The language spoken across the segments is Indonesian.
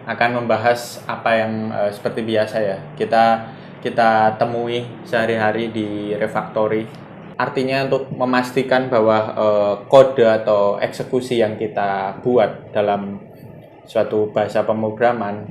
akan membahas apa yang seperti biasa ya kita temui sehari-hari di Refactory. Artinya untuk memastikan bahwa kode atau eksekusi yang kita buat dalam suatu bahasa pemrograman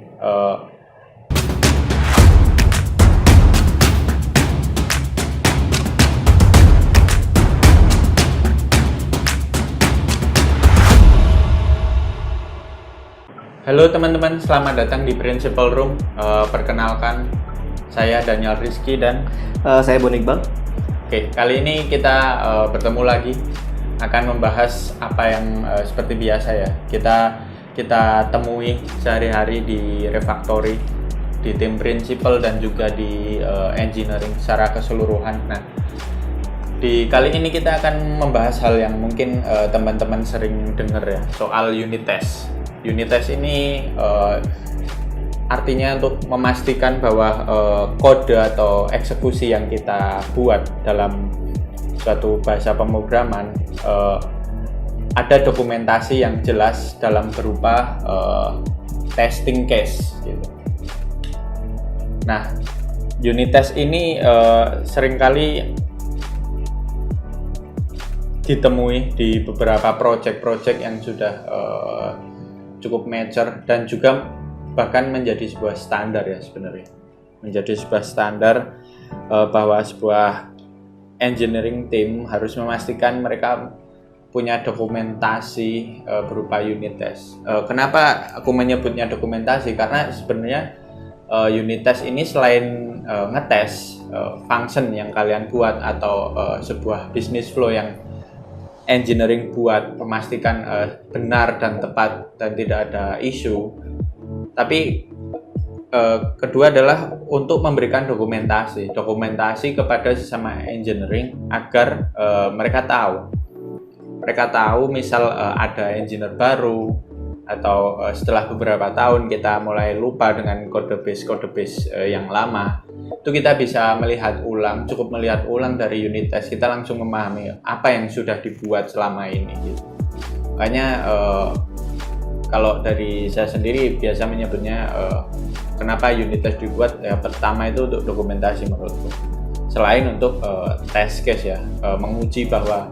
Halo teman-teman, selamat datang di Principal Room. Perkenalkan, saya Daniel Rizky dan saya Bon Iqbal. Oke, kali ini kita bertemu lagi akan membahas apa yang seperti biasa ya kita temui sehari-hari di Refactory, di tim Principal dan juga di engineering secara keseluruhan. Nah, di kali ini kita akan membahas hal yang mungkin teman-teman sering dengar ya, soal unit test. Unit test ini artinya untuk memastikan bahwa kode atau eksekusi yang kita buat dalam suatu bahasa pemrograman ada dokumentasi yang jelas dalam berupa testing case gitu. Nah, unit test ini seringkali ditemui di beberapa project-project yang sudah cukup mature dan juga bahkan menjadi sebuah standar ya sebenarnya. Menjadi sebuah standar bahwa sebuah engineering team harus memastikan mereka punya dokumentasi berupa unit test. Kenapa aku menyebutnya dokumentasi? Karena sebenarnya unit test ini selain ngetes function yang kalian buat atau sebuah business flow yang engineering buat memastikan benar dan tepat dan tidak ada isu, tapi kedua adalah untuk memberikan dokumentasi kepada sesama engineering agar mereka tahu misal ada engineer baru atau setelah beberapa tahun kita mulai lupa dengan kode base yang lama, itu kita bisa cukup melihat ulang dari unit test, kita langsung memahami apa yang sudah dibuat selama ini gitu. Makanya kalau dari saya sendiri biasa menyebutnya kenapa unit test dibuat ya, pertama itu untuk dokumentasi menurutku, selain untuk test case ya, menguji bahwa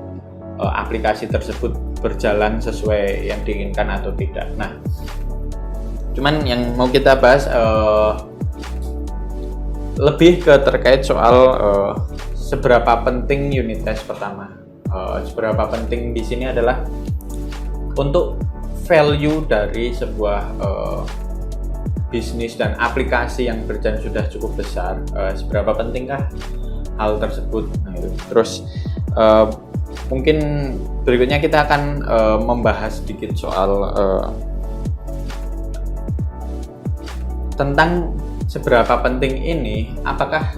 aplikasi tersebut berjalan sesuai yang diinginkan atau tidak. Nah, cuman yang mau kita bahas lebih ke terkait soal seberapa penting unit test pertama. Seberapa penting di sini adalah untuk value dari sebuah bisnis dan aplikasi yang berjalan sudah cukup besar. Seberapa pentingkah hal tersebut? Nah, itu. Terus mungkin berikutnya kita akan membahas sedikit soal tentang seberapa penting ini. Apakah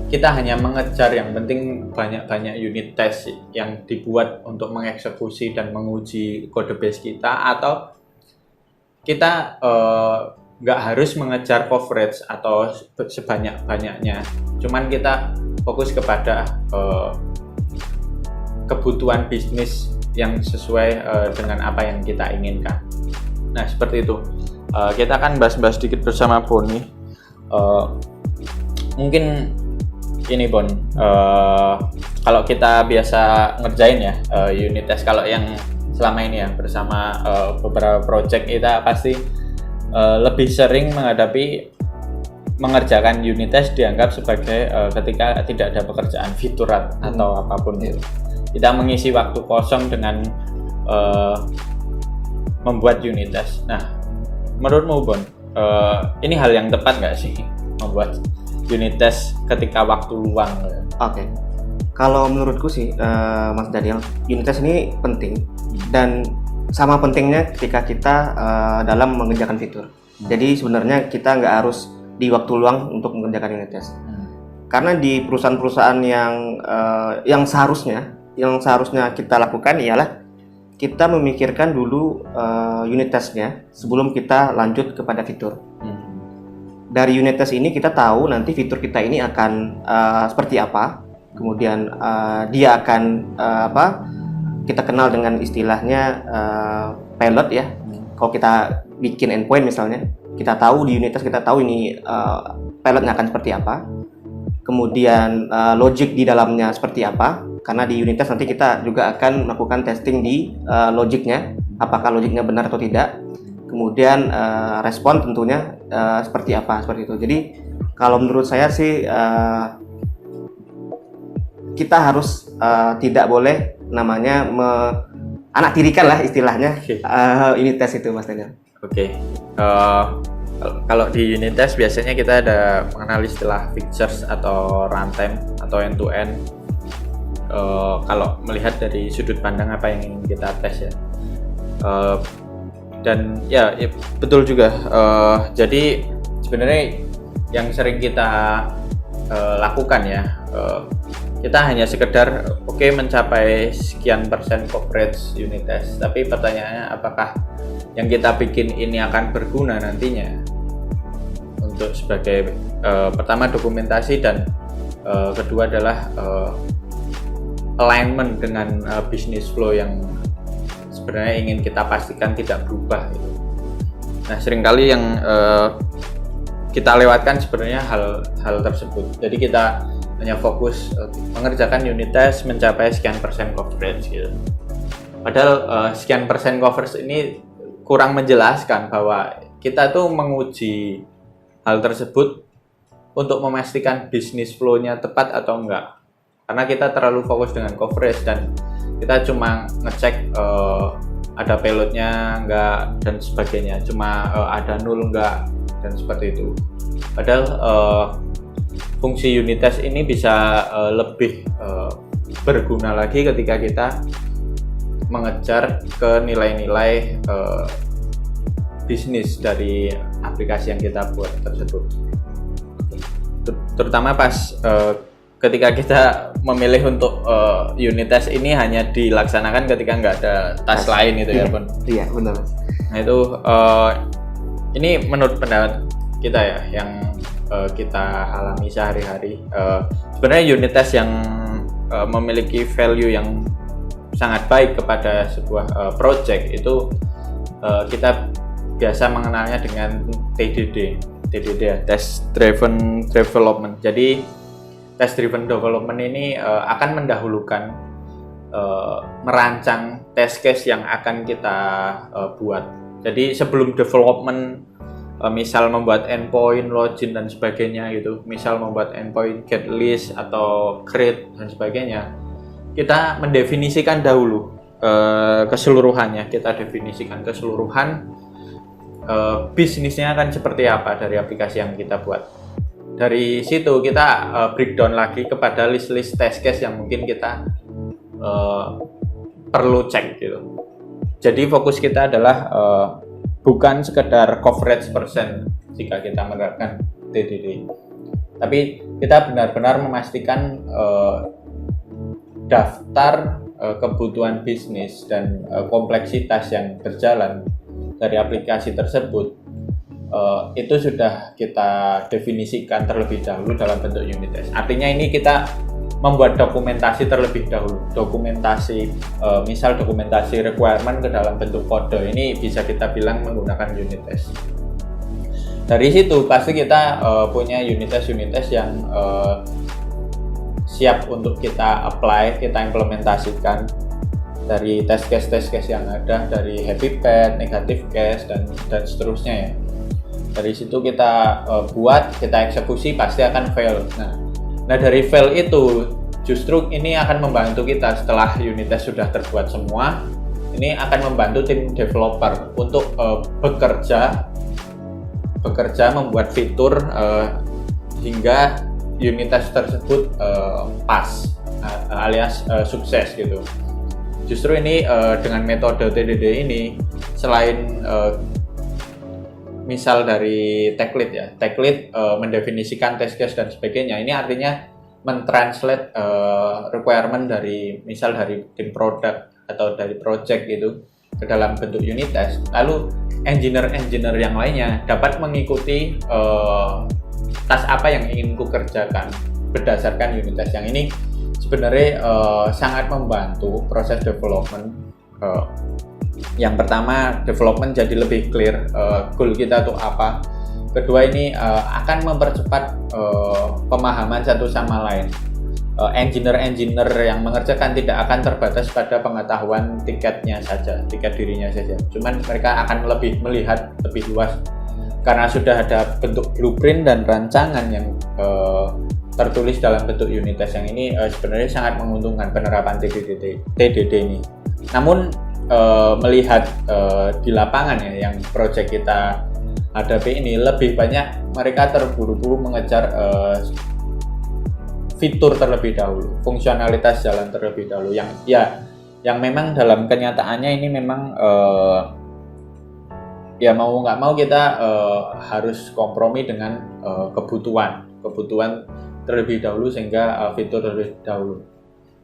kita hanya mengejar yang penting banyak-banyak unit test yang dibuat untuk mengeksekusi dan menguji kode base kita, atau kita nggak harus mengejar coverage atau sebanyak-banyaknya, cuman kita fokus kepada kebutuhan bisnis yang sesuai dengan apa yang kita inginkan. Nah, seperti itu. Kita akan bahas-bahas sedikit bersama Bon nih. Mungkin ini Bon, kalau kita biasa ngerjain ya unit test, kalau yang selama ini ya bersama beberapa project, kita pasti lebih sering mengerjakan unit test dianggap sebagai ketika tidak ada pekerjaan fitur atau apapun itu. Kita mengisi waktu kosong dengan membuat unit test. Nah, menurutmu Bon, ini hal yang tepat nggak sih membuat unit test ketika waktu luang? Oke. Kalau menurutku sih, Mas Daniel, unit test ini penting dan sama pentingnya ketika kita dalam mengerjakan fitur. Jadi sebenarnya kita nggak harus di waktu luang untuk mengerjakan unit test. Karena di perusahaan-perusahaan yang seharusnya kita lakukan ialah kita memikirkan dulu unit testnya sebelum kita lanjut kepada fitur. Dari unit test ini kita tahu nanti fitur kita ini akan seperti apa, kemudian dia akan kita kenal dengan istilahnya pilot ya. Kalau kita bikin endpoint misalnya, kita tahu di unit test kita tahu ini payloadnya akan seperti apa, kemudian logic di dalamnya seperti apa, karena di unit test nanti kita juga akan melakukan testing di logiknya, apakah logiknya benar atau tidak, kemudian respon tentunya seperti apa, seperti itu. Jadi kalau menurut saya sih kita harus tidak boleh namanya anak tirikan lah istilahnya unit test itu, Mas Daniel. Oke. Kalau di unit test biasanya kita ada mengenal istilah features atau runtime atau end to end. Kalau melihat dari sudut pandang apa yang ingin kita tes ya. Dan ya betul juga. Jadi sebenarnya yang sering kita lakukan ya, kita hanya sekedar mencapai sekian persen coverage unit test, tapi pertanyaannya apakah yang kita bikin ini akan berguna nantinya untuk sebagai pertama dokumentasi, dan kedua adalah alignment dengan business flow yang sebenarnya ingin kita pastikan tidak berubah gitu. Nah, seringkali yang kita lewatkan sebenarnya hal tersebut. Jadi kita hanya fokus mengerjakan unit test mencapai sekian persen coverage gitu. Padahal sekian persen coverage ini kurang menjelaskan bahwa kita tuh menguji hal tersebut untuk memastikan bisnis flow-nya tepat atau enggak. Karena kita terlalu fokus dengan coverage dan kita cuma ngecek ada payloadnya enggak dan sebagainya, cuma ada null enggak dan seperti itu. Padahal fungsi unit test ini bisa lebih berguna lagi ketika kita mengejar ke nilai-nilai bisnis dari aplikasi yang kita buat tersebut. Terutama pas ketika kita memilih untuk unit test ini hanya dilaksanakan ketika nggak ada task lain itu ya Bun. Iya benar. Nah itu ini menurut pendapat kita ya yang kita alami sehari-hari. Sebenarnya unit test yang memiliki value yang sangat baik kepada sebuah project itu kita biasa mengenalnya dengan TDD ya, Test Driven Development. Jadi Test Driven Development ini akan mendahulukan merancang test case yang akan kita buat. Jadi sebelum development, misal membuat endpoint, login dan sebagainya gitu, misal membuat endpoint get list atau create dan sebagainya, kita mendefinisikan dahulu keseluruhannya. Kita definisikan keseluruhan bisnisnya akan seperti apa dari aplikasi yang kita buat. Dari situ kita breakdown lagi kepada list-list test case yang mungkin kita perlu cek gitu. Jadi fokus kita adalah bukan sekedar coverage persen jika kita menerapkan TDD, tapi kita benar-benar memastikan daftar kebutuhan bisnis dan kompleksitas yang berjalan dari aplikasi tersebut itu sudah kita definisikan terlebih dahulu dalam bentuk unit test. Artinya ini kita membuat dokumentasi terlebih dahulu. Dokumentasi, misal dokumentasi requirement ke dalam bentuk kode, ini bisa kita bilang menggunakan unit test. Dari situ pasti kita punya unit test yang siap untuk kita apply, kita implementasikan dari test case yang ada, dari happy path, negative case dan seterusnya ya. Dari situ kita buat, kita eksekusi, pasti akan fail. Nah dari fail itu justru ini akan membantu kita setelah unit test sudah terbuat semua, ini akan membantu tim developer untuk bekerja membuat fitur hingga unit test tersebut pas alias sukses gitu. Justru ini dengan metode TDD ini, selain misal dari tech lead mendefinisikan test case dan sebagainya, ini artinya mentranslate requirement dari misal dari tim product atau dari project gitu ke dalam bentuk unit test. Lalu engineer yang lainnya dapat mengikuti task apa yang ingin ku kerjakan berdasarkan unit test yang ini. Sebenarnya sangat membantu proses development Yang pertama, development jadi lebih clear, goal kita tuh apa. Kedua, ini akan mempercepat pemahaman satu sama lain. Engineer yang mengerjakan tidak akan terbatas pada pengetahuan tiketnya saja, tiket dirinya saja. Cuman mereka akan lebih melihat lebih luas karena sudah ada bentuk blueprint dan rancangan yang tertulis dalam bentuk unit test. Yang ini sebenarnya sangat menguntungkan penerapan TDD ini. Namun melihat di lapangan ya, yang project kita hadapi ini, lebih banyak mereka terburu-buru mengejar fitur terlebih dahulu, fungsionalitas jalan terlebih dahulu, yang memang dalam kenyataannya ini memang ya mau nggak mau kita harus kompromi dengan kebutuhan terlebih dahulu, sehingga fitur terlebih dahulu.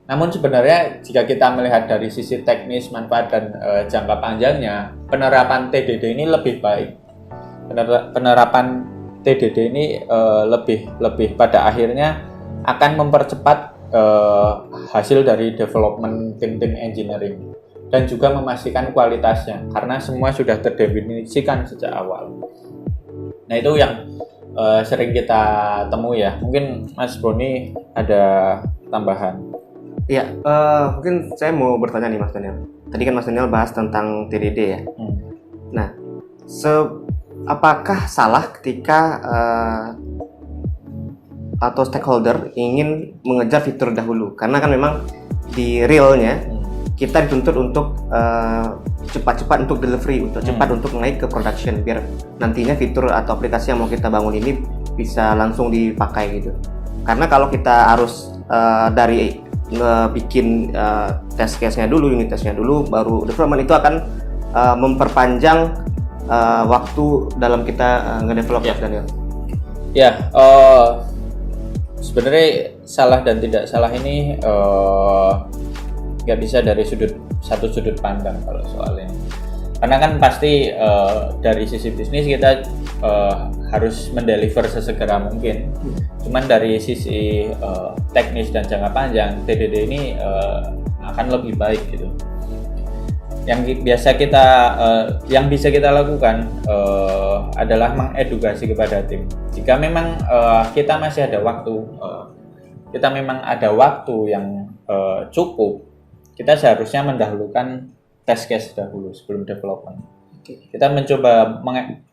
Namun sebenarnya jika kita melihat dari sisi teknis, manfaat dan jangka panjangnya, penerapan TDD ini lebih baik. Penerapan TDD ini lebih pada akhirnya akan mempercepat hasil dari development tim engineering dan juga memastikan kualitasnya karena semua sudah terdefinisikan sejak awal. Nah, itu yang sering kita temui ya. Mungkin Mas Boni ada tambahan. Iya, mungkin saya mau bertanya nih Mas Daniel. Tadi kan Mas Daniel bahas tentang TDD ya. Nah, apakah salah ketika atau stakeholder ingin mengejar fitur dahulu? Karena kan memang di realnya kita dituntut untuk cepat-cepat untuk delivery, untuk cepat untuk naik ke production, biar nantinya fitur atau aplikasi yang mau kita bangun ini bisa langsung dipakai gitu. Karena kalau kita harus dari bikin test case-nya dulu, unit test-nya dulu, baru development, itu akan memperpanjang waktu dalam kita ngedevelop ya, Daniel. Ya, sebenarnya salah dan tidak salah ini nggak bisa dari satu sudut pandang kalau soal ini. Karena kan pasti dari sisi bisnis kita harus mendeliver sesegera mungkin. Cuman dari sisi teknis dan jangka panjang, TDD ini akan lebih baik gitu. Yang bisa kita lakukan adalah mengedukasi kepada tim. Jika memang kita masih ada waktu, yang cukup, kita seharusnya mendahulukan test case dahulu sebelum development. Kita mencoba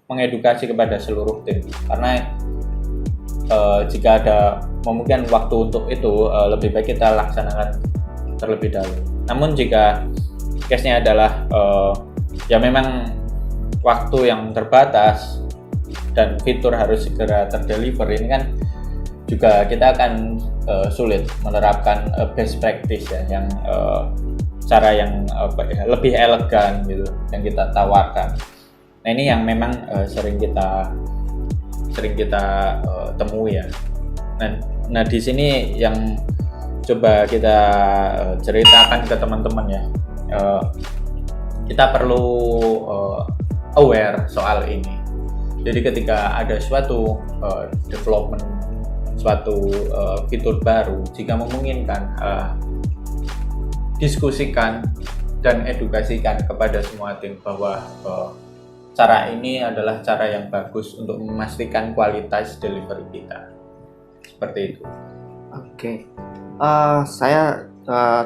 mengedukasi kepada seluruh tim, karena jika ada memungkinkan waktu untuk itu, lebih baik kita laksanakan terlebih dahulu. Namun jika case-nya adalah ya memang waktu yang terbatas dan fitur harus segera terdeliver, ini kan juga kita akan sulit menerapkan best practice ya, yang cara yang lebih elegan gitu yang kita tawarkan. Nah, ini yang memang sering kita temui ya. Nah di sini yang coba kita ceritakan ke teman-teman ya. Kita perlu aware soal ini. Jadi ketika ada suatu development, suatu fitur baru, jika memungkinkan, diskusikan dan edukasikan kepada semua tim bahwa cara ini adalah cara yang bagus untuk memastikan kualitas delivery kita. Seperti itu. Oke. Saya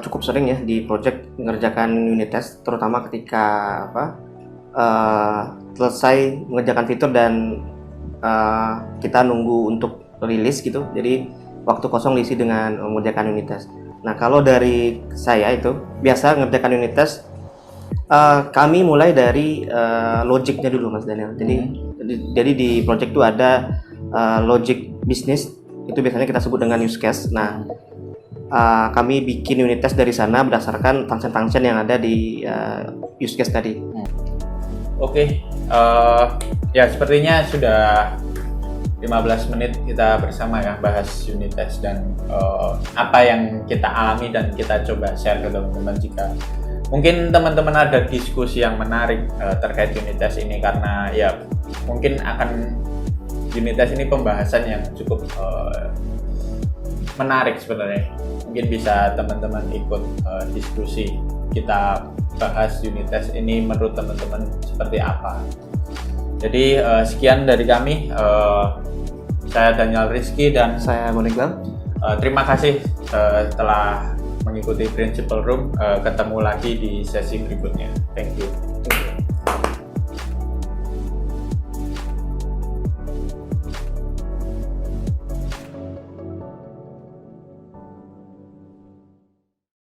cukup sering ya di project mengerjakan unit test, terutama ketika selesai mengerjakan fitur dan kita nunggu untuk rilis gitu. Jadi waktu kosong diisi dengan mengerjakan unit test. Nah, kalau dari saya itu biasa mengerjakan unit test, kami mulai dari logiknya dulu, Mas Daniel. Jadi di project itu ada logic bisnis, itu biasanya kita sebut dengan use case. Nah, kami bikin unit test dari sana berdasarkan function-function yang ada di use case tadi. Oke, ya sepertinya sudah 15 menit kita bersama ya bahas unit test dan apa yang kita alami dan kita coba share ke teman-teman. Jika mungkin teman-teman ada diskusi yang menarik terkait unit test ini, karena ya mungkin akan unit test ini pembahasan yang cukup menarik sebenarnya. Mungkin bisa teman-teman ikut diskusi kita bahas unit test ini menurut teman-teman seperti apa. Jadi sekian dari kami. Saya Daniel Rizky dan Saya Monik Bang. terima kasih telah mengikuti Principal Room. Ketemu lagi di sesi berikutnya. Thank you.